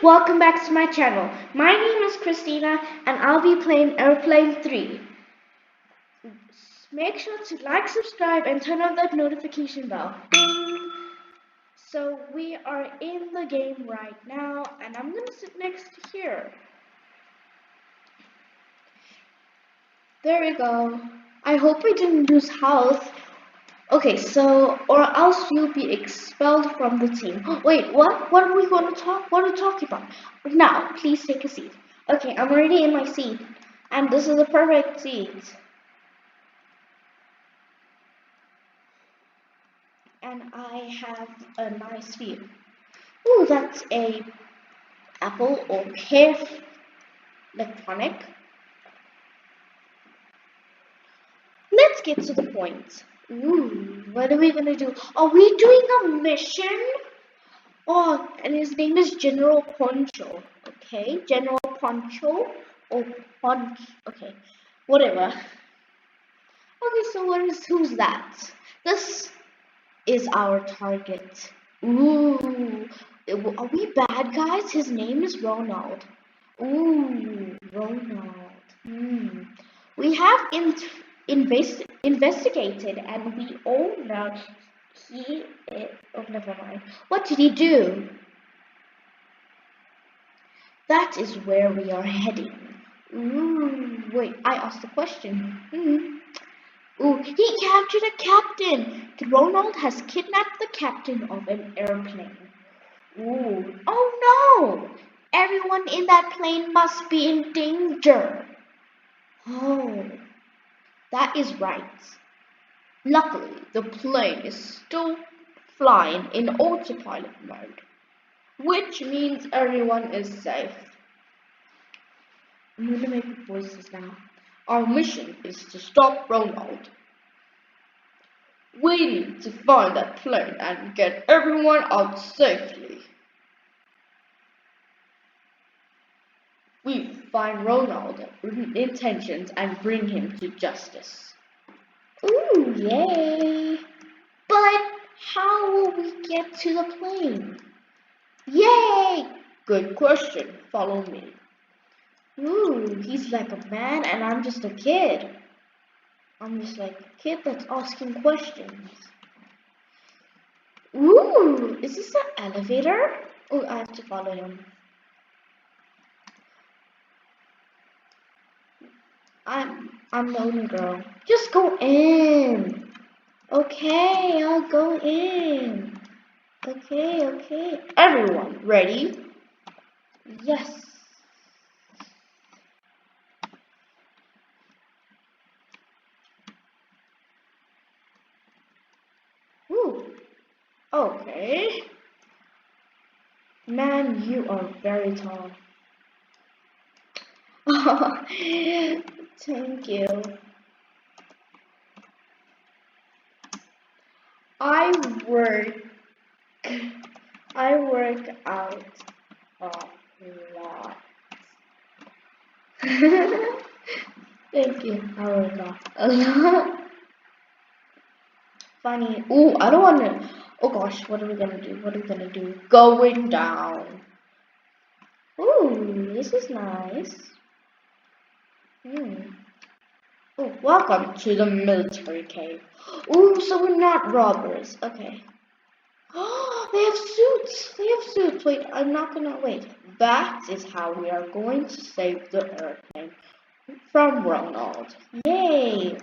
welcome back to my channel. My name is Christina and I'll be playing Airplane 3. Make sure to like, subscribe and turn on that notification bell. Ding! So we are in the game right now and I'm gonna sit next to here. There we go. I hope I didn't lose health. Okay, so, or else you'll be expelled from the team. Wait, what? What are we going to talk? What are we talking about? Now, please take a seat. Okay, I'm already in my seat. And this is the perfect seat. And I have a nice view. Ooh, that's a Apple or Pear electronic. Let's get to the point. Ooh, what are we gonna do? Are we doing a mission? Oh, and his name is General Poncho. Okay, General Poncho or Ponch. Okay, whatever. Okay, so who's that? This is our target. Ooh, are we bad guys? His name is Ronald. Ooh, Ronald. We have investigated, and we all know he is. Oh, never mind. What did he do? That is where we are heading. Ooh, wait, I asked a question. Ooh, he captured a captain. Ronald has kidnapped the captain of an airplane. Ooh, oh no! Everyone in that plane must be in danger. Oh, that is right. Luckily, the plane is still flying in autopilot mode, which means everyone is safe. I'm gonna make voices now. Our mission is to stop Ronald. We need to find that plane and get everyone out safely. We find Ronald's intentions and bring him to justice. Ooh, yay! But how will we get to the plane? Yay! Good question. Follow me. Ooh, he's like a man and I'm just a kid. I'm just like a kid that's asking questions. Ooh, is this an elevator? Oh, I have to follow him. I'm the only girl. Just go in. Okay, I'll go in. Okay. Everyone, ready? Yes. Ooh. Okay. Man, you are very tall. Thank you. I work out a lot. Thank you. I work out a lot. Funny. Ooh, I don't wanna. Oh gosh, what are we gonna do? Going down. Ooh, this is nice. Oh, welcome to the military cave. Ooh, so we're not robbers. Okay. Oh, they have suits. Wait, I'm not gonna wait. That is how we are going to save the airplane from Ronald. Yay!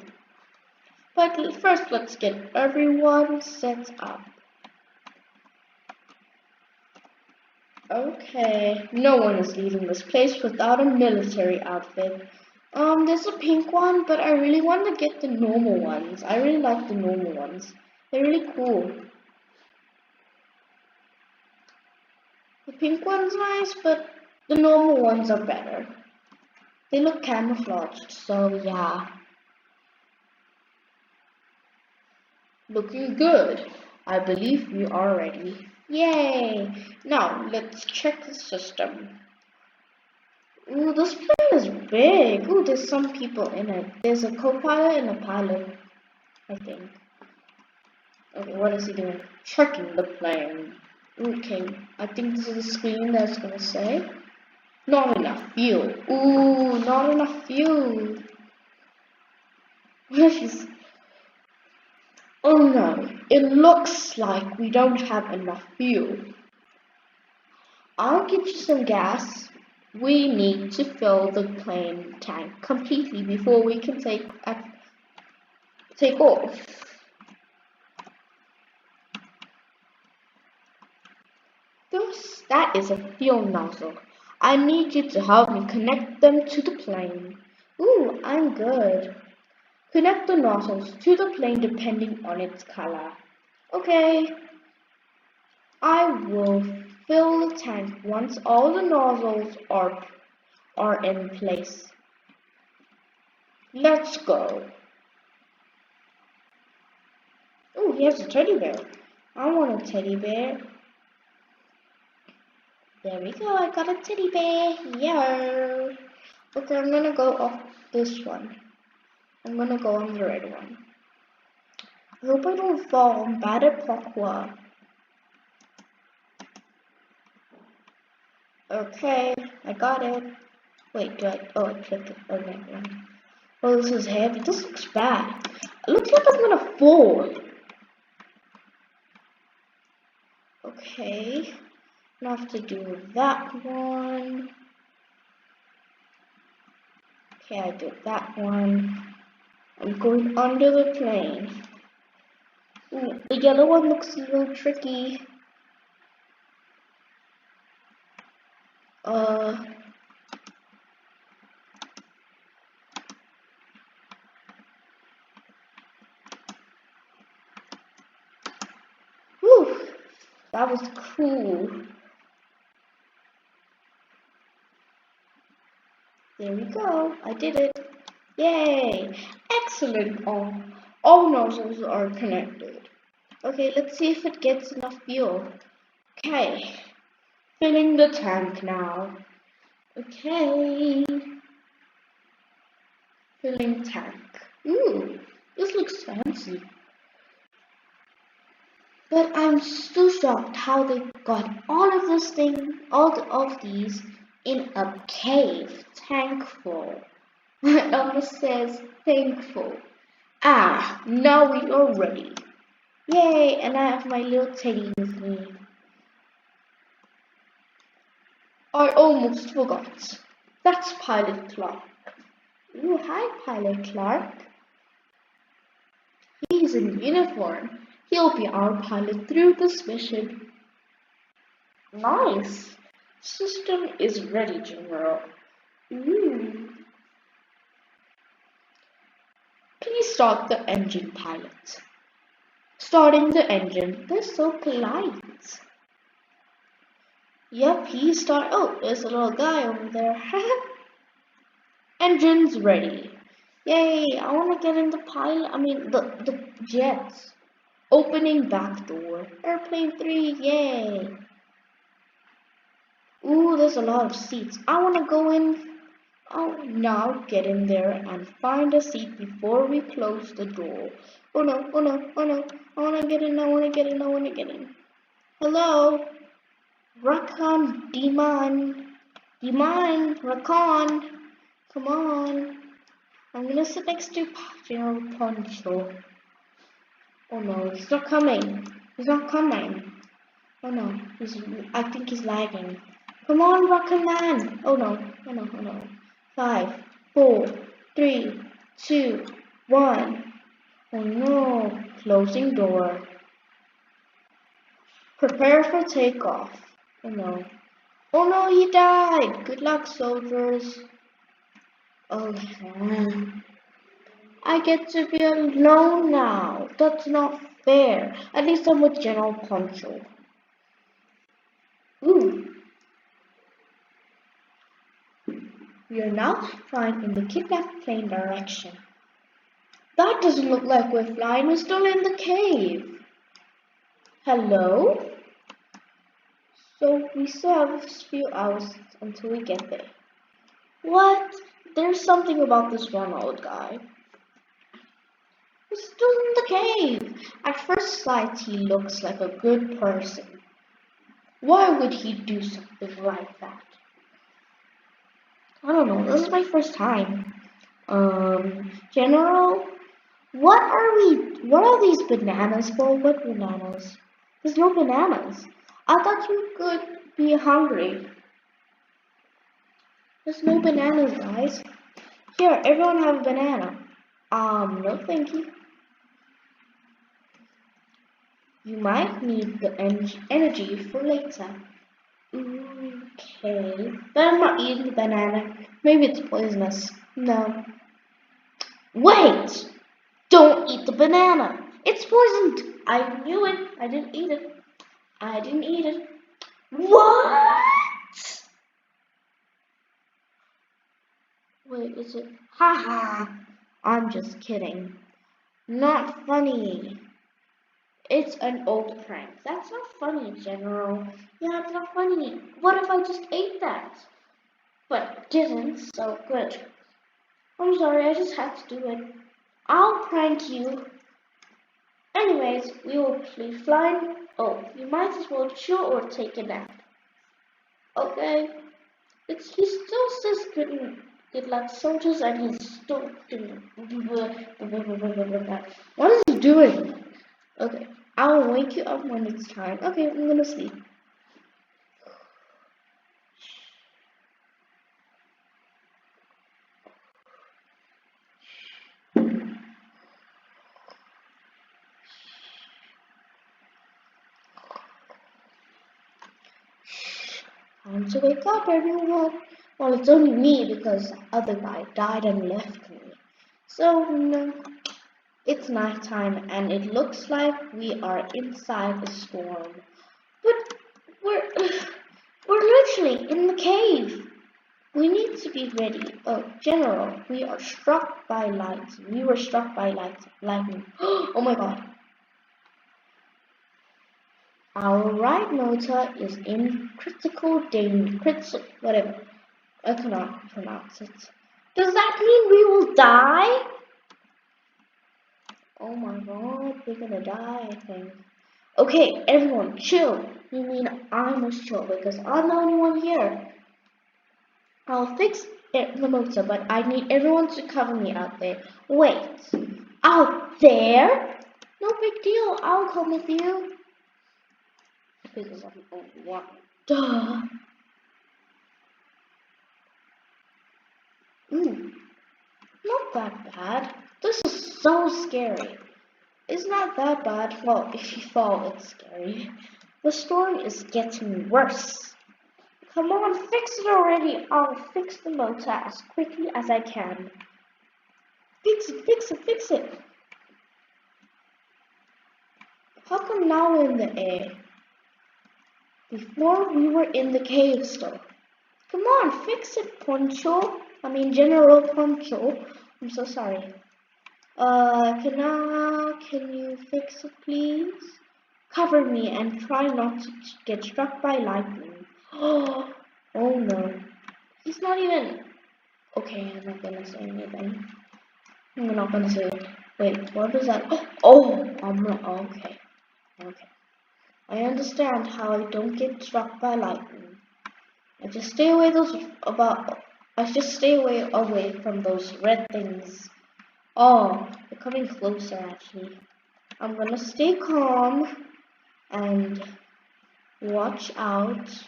But first, let's get everyone set up. Okay, no one is leaving this place without a military outfit. There's a pink one, but I really want to get the normal ones. I really like the normal ones. They're really cool. The pink one's nice, but the normal ones are better. They look camouflaged, so yeah. Looking good. I believe we are ready. Yay! Now, let's check the system. Ooh, this plane is big. Ooh, there's some people in it. There's a co-pilot and a pilot, I think. Okay, what is he doing? Checking the plane. Okay, I think this is the screen that's gonna say not enough fuel. Ooh, not enough fuel. Oh no, it looks like we don't have enough fuel. I'll get you some gas. We need to fill the plane tank completely before we can take off. That is a fuel nozzle. I need you to help me connect them to the plane. Ooh, I'm good. Connect the nozzles to the plane depending on its color. Okay. I will fill the tank once all the nozzles are in place. Let's go. Oh, here's a teddy bear. I want a teddy bear. There we go, I got a teddy bear. Yeah. Okay, I'm gonna go off this one. I'm gonna go on the red one. I hope I don't fall. I'm bad at parkour. Okay, I got it. Wait, oh, I clicked it. Okay. Oh, this is heavy. This looks bad. It looks like I'm gonna fall. Okay, I have to do that one. Okay, I did that one. I'm going under the plane. Ooh, the yellow one looks a little tricky. Whew, that was cool. There we go. I did it. Yay! Excellent. All nozzles are connected. Okay, let's see if it gets enough fuel. Okay, filling the tank now. Okay, filling tank. Ooh, this looks fancy. But I'm still shocked how they got all of of these in a cave tank full. It almost says thankful. Ah, now we are ready. Yay, and I have my little teddy with me. I almost forgot. That's Pilot Clark. Ooh, hi, Pilot Clark. He's in uniform. He'll be our pilot through this mission. Nice. System is ready, General. Ooh. Please start the engine, pilot. Starting the engine. They're so polite. Yep, he start. Oh, there's a little guy over there. Engine's ready. Yay! I want to get in the pilot. The jets. Opening back door. Airplane 3. Yay! Ooh, there's a lot of seats. I want to go in. Oh, now get in there and find a seat before we close the door. Oh no! Oh no! Oh no! I want to get in. I want to get in. I want to get in. Hello. Rakan, Demon, Rakan, come on. I'm gonna sit next to General Poncho. Oh no, he's not coming. He's not coming. Oh no, I think he's lagging. Come on, Rakan man. Oh no, oh no, oh no. 5, 4, 3, 2, 1. Oh no, closing door. Prepare for takeoff. Oh no. Oh no, he died! Good luck, soldiers. Oh man. I get to be alone now. That's not fair. At least I'm with General Poncho. Ooh. We are now flying in the kidnapped plane direction. That doesn't look like we're flying. We're still in the cave. Hello? So we still have a few hours until we get there. What? There's something about this Ronald guy. We're still in the cave. At first sight, he looks like a good person. Why would he do something like that? I don't know. This is my first time. General, what are these bananas for? What bananas? There's no bananas. I thought you could be hungry. There's no bananas, guys. Here, everyone have a banana. No thank you. You might need the energy for later. Okay. But I'm not eating the banana. Maybe it's poisonous. No. Wait! Don't eat the banana. It's poisoned. I knew it. I didn't eat it. I didn't eat it. What? Wait, is it? Haha. I'm just kidding. Not funny. It's an old prank. That's not funny, General. Yeah, it's not funny. What if I just ate that? But didn't, so good. I'm sorry, I just had to do it. I'll prank you. Anyways, we will be flying. Oh, you might as well chill or take a nap. Okay. He still says good luck, soldiers, and he's still doing. What is he doing? Okay, I'll wake you up when it's time. Okay, I'm gonna sleep. Time to wake up, everyone. Well, it's only me because the other guy died and left me. So, no, it's nighttime and it looks like we are inside a storm. But we're, we're literally in the cave. We need to be ready. Oh, General, we are struck by light. We were struck by lightning. Oh my god. Our right motor is in critical danger. Whatever. I cannot pronounce it. Does that mean we will die? Oh my god, we're gonna die, I think. Okay, everyone, chill. You mean I must chill because I'm the only one here. I'll fix the motor, but I need everyone to cover me out there. Wait, out there? No big deal. I'll come with you. Because I'm the only one. Duh. Not that bad. This is so scary. It's not that bad. Well, if you fall, it's scary. The storm is getting worse. Come on, fix it already. I'll fix the motor as quickly as I can. Fix it, fix it, fix it. How come now we're in the air? Before we were in the cave still. Come on, fix it, Poncho. I mean, General Poncho. I'm so sorry. Can you fix it, please? Cover me and try not to get struck by lightning. Oh no. He's not even. Okay, I'm not gonna say anything. I'm not gonna say it. Wait, what is that? Oh, I'm not. Okay. Okay. I understand how I don't get struck by lightning. I just stay away away from those red things. Oh, they're coming closer actually. I'm gonna stay calm and watch out.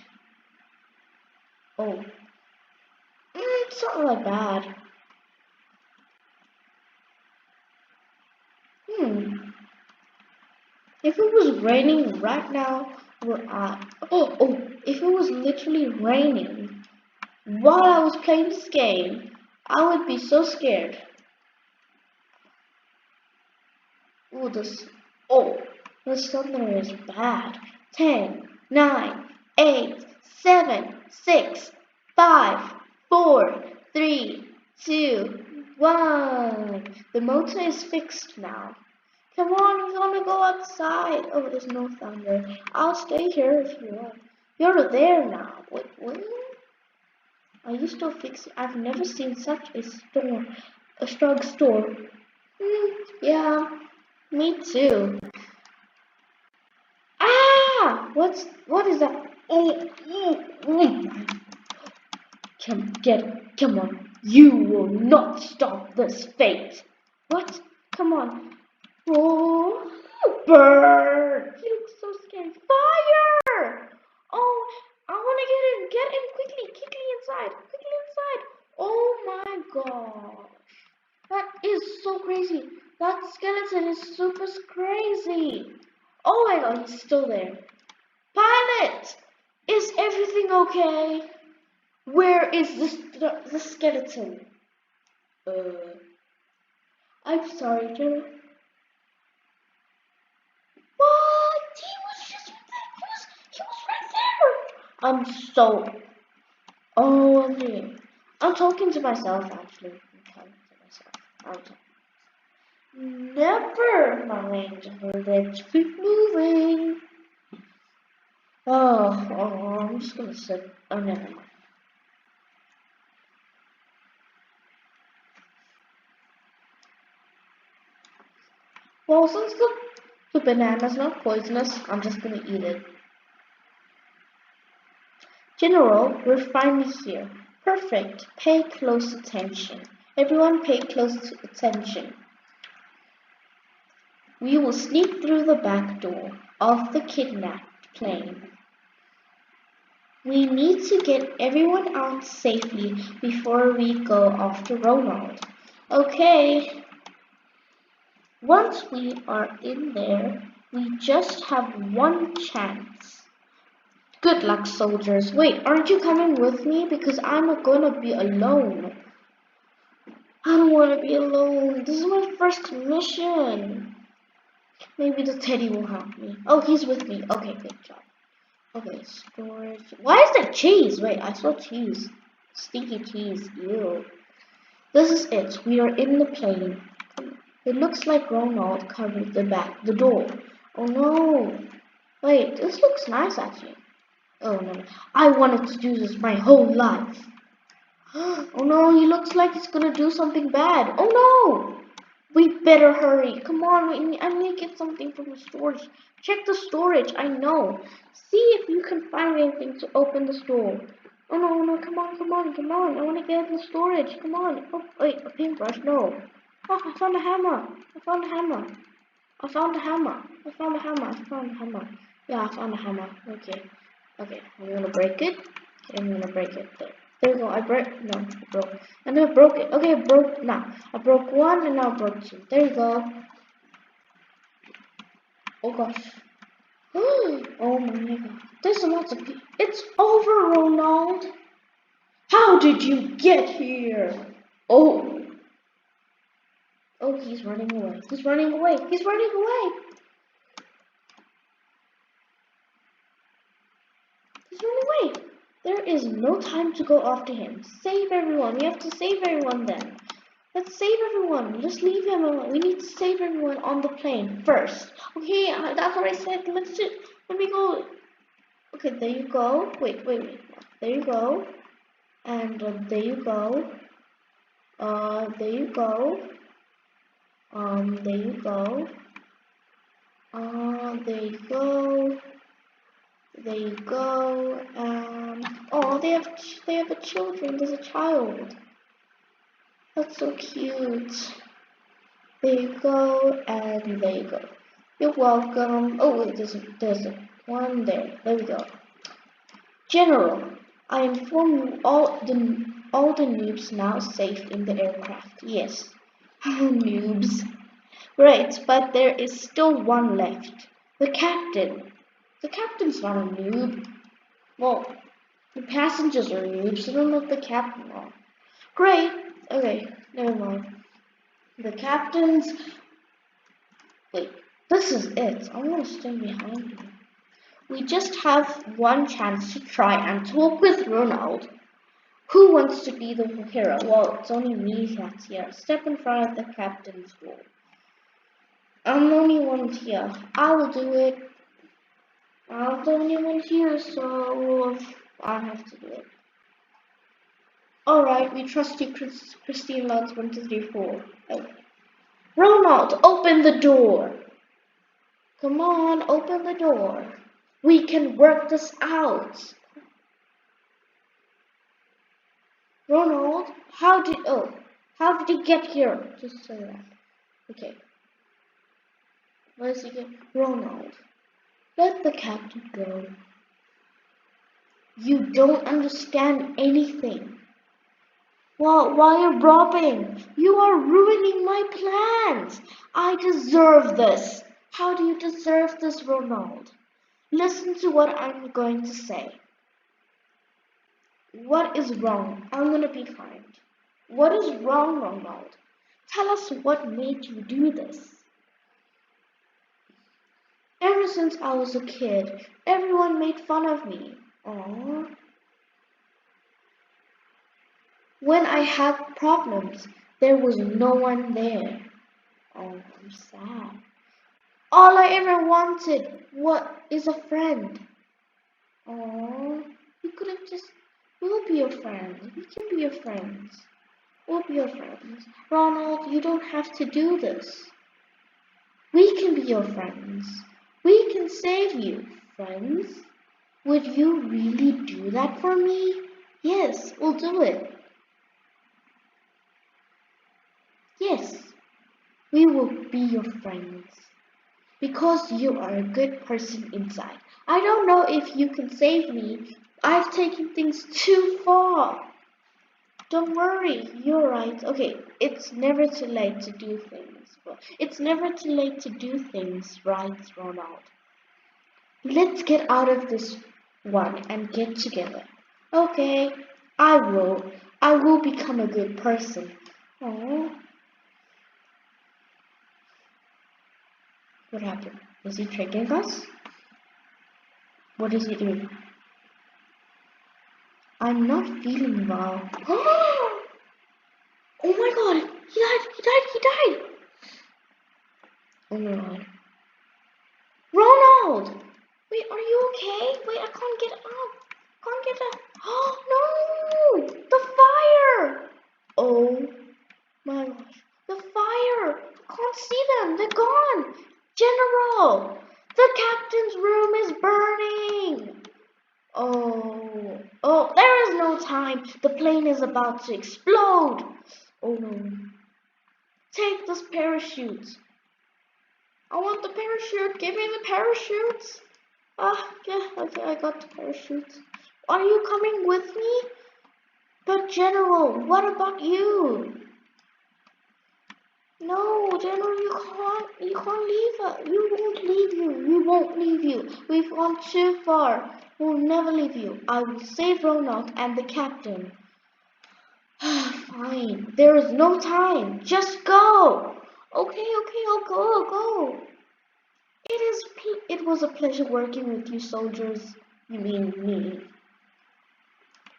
Oh, it's not that bad. If it was raining right now, if it was literally raining while I was playing this game, I would be so scared. Oh, this thunder is bad. 10, 9, 8, 7, 6, 5, 4, 3, 2, 1. The motor is fixed now. Come on, we want to go outside. Oh, there's no thunder. I'll stay here if you want. You're there now. Wait, what? Are you still fixing? I've never seen such a strong storm. Yeah, me too. Ah! What is that? oh. Come on. You will not stop this fate. What? Come on. Oh, bird. He looks so scary. Fire! Oh, I want to get in. Get in quickly. Quickly inside. Quickly inside. Oh my gosh. That is so crazy. That skeleton is super crazy. Oh my god, he's still there. Pilot! Is everything okay? Where is the skeleton? I'm sorry, Jenna. What? He was just he was right there. I'm so. Oh, okay. I'm talking to myself actually. I'm talking to myself. Never mind. Let's keep moving. I'm just gonna sit. Oh, never mind. Well, since the banana's not poisonous, I'm just gonna eat it. General, we're finally here. Perfect. Pay close attention. Everyone pay close attention. We will sneak through the back door of the kidnapped plane. We need to get everyone out safely before we go after Ronald. Okay. Once we are in there, we just have one chance. Good luck, soldiers. Wait, aren't you coming with me? Because I'm gonna be alone. I don't want to be alone. This is my first mission. Maybe the teddy will help me. Oh, he's with me. Okay, good job. Okay, storage. Why is there cheese? Wait, I saw cheese. Stinky cheese. Ew. This is it. We are in the plane. It looks like Ronald covered the door. Oh no. Wait, this looks nice actually. Oh no. I wanted to do this my whole life. Oh no, he looks like he's gonna do something bad. Oh no! We better hurry. Come on, I need to get something from the storage. Check the storage, I know. See if you can find anything to open the store. Oh no, no, come on. I want to get in the storage. Come on. Oh, wait, a paintbrush, no. Oh, I found a hammer. I found a hammer. Yeah, I found a hammer. Okay, I'm gonna break it. There we go. I broke. No, I broke. I never broke it. Okay, I broke now. I broke one and now I broke two. There you go. Oh gosh. Oh my god. There's lots of people. It's over, Ronald. How did you get here? Oh. Oh, he's running away. He's running away. There is no time to go after him. Save everyone. We have to save everyone then. Let's save everyone. Just leave him alone. We need to save everyone on the plane first. Okay, that's what I said. Let me go. Okay, there you go. Wait. There you go. And there you go. There you go. There you go. There you go. There you go. Oh, they have a children. There's a child. That's so cute. There you go, and there you go. You're welcome. Oh wait, there's one there. There we go. General, I inform you all the noobs now safe in the aircraft. Yes, noobs. Right, but there is still one left. The captain. The captain's not a noob. Well, the passengers are noobs, so don't let the captain on. Great. Okay, never mind. The captain's. Wait, this is it. I want to stay behind you. We just have one chance to try and talk with Ronald. Who wants to be the hero? Well, it's only me that's here. Step in front of the captain's door. I'm the only one here. I will do it. I'm the only one here, so I have to do it. Alright, we trust you, Christine Lutz 1234. Okay. Ronald, open the door. Come on, open the door. We can work this out. Ronald, how did he get here? Just say that. Okay. Where's he get? Ronald, let the captain go. You don't understand anything. Well, why are you robbing? You are ruining my plans. I deserve this. How do you deserve this, Ronald? Listen to what I'm going to say. What is wrong? I'm gonna be kind. What is wrong, Ronald? Tell us what made you do this. Ever since I was a kid, everyone made fun of me. Aww. When I had problems, there was no one there. Oh, I'm sad. All I ever wanted is a friend. Oh, you could have just. We'll be your friends. We can be your friends. We'll be your friends. Ronald, you don't have to do this. We can be your friends. We can save you, friends. Would you really do that for me? Yes, we'll do it. Yes, we will be your friends. Because you are a good person inside. I don't know if you can save me. I've taken things too far. Don't worry, you're right. Okay, it's never too late to do things. It's never too late to do things, right, Ronald? Let's get out of this one and get together. Okay, I will. I will become a good person. Oh, what happened? Is he tricking us? What is he doing? I'm not feeling well. Oh my god! He died! Oh my god. Ronald! Wait, are you okay? Wait, I can't get up. Can't get up. Oh no! The fire! Oh my gosh. The fire! I can't see them. They're gone. General! The captain's room is burning! Oh, there is no time. The plane is about to explode. Oh no. Take this parachute. I want the parachute. Give me the parachute. Yeah, okay, I got the parachute. Are you coming with me? But General, what about you? No, General, you can't leave us. We won't leave you. We've gone too far. We'll never leave you. I will save Ronald and the captain. Fine, there is no time. Just go. Okay, I'll go. It was a pleasure working with you soldiers. You mean me.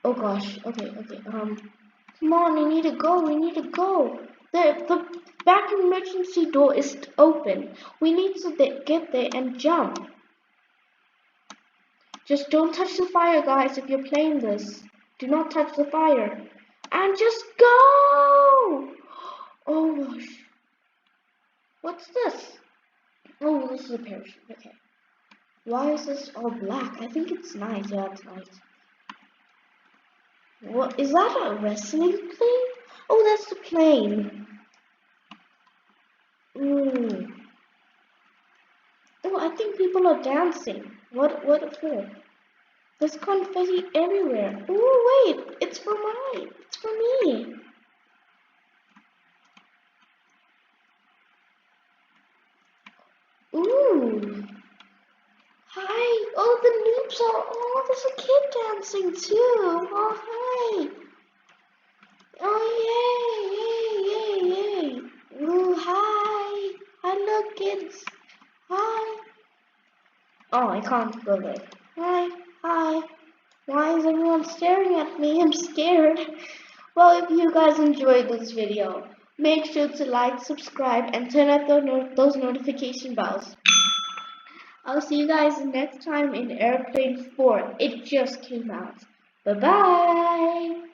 Oh gosh, okay. Come on, we need to go. The back emergency door is open. We need to get there and jump. Just don't touch the fire, guys, if you're playing this. Do not touch the fire. And just go! Oh gosh. What's this? Oh, this is a parachute. Okay. Why is this all black? I think it's night. Yeah, it's night. What is that? A wrestling plane? Oh, that's the plane. Ooh. Oh, I think people are dancing. What for? There's confetti everywhere. Oh, wait, it's for me. Ooh. Hi. Oh, the noobs are. Oh, there's a kid dancing too. Oh, hi. Oh, yay. Ooh, hi. Hello, kids. Hi. Oh, I can't go there. Hi. Why is everyone staring at me? I'm scared. Well, if you guys enjoyed this video, make sure to like, subscribe, and turn on those notification bells. I'll see you guys next time in Airplane 4. It just came out. Bye-bye.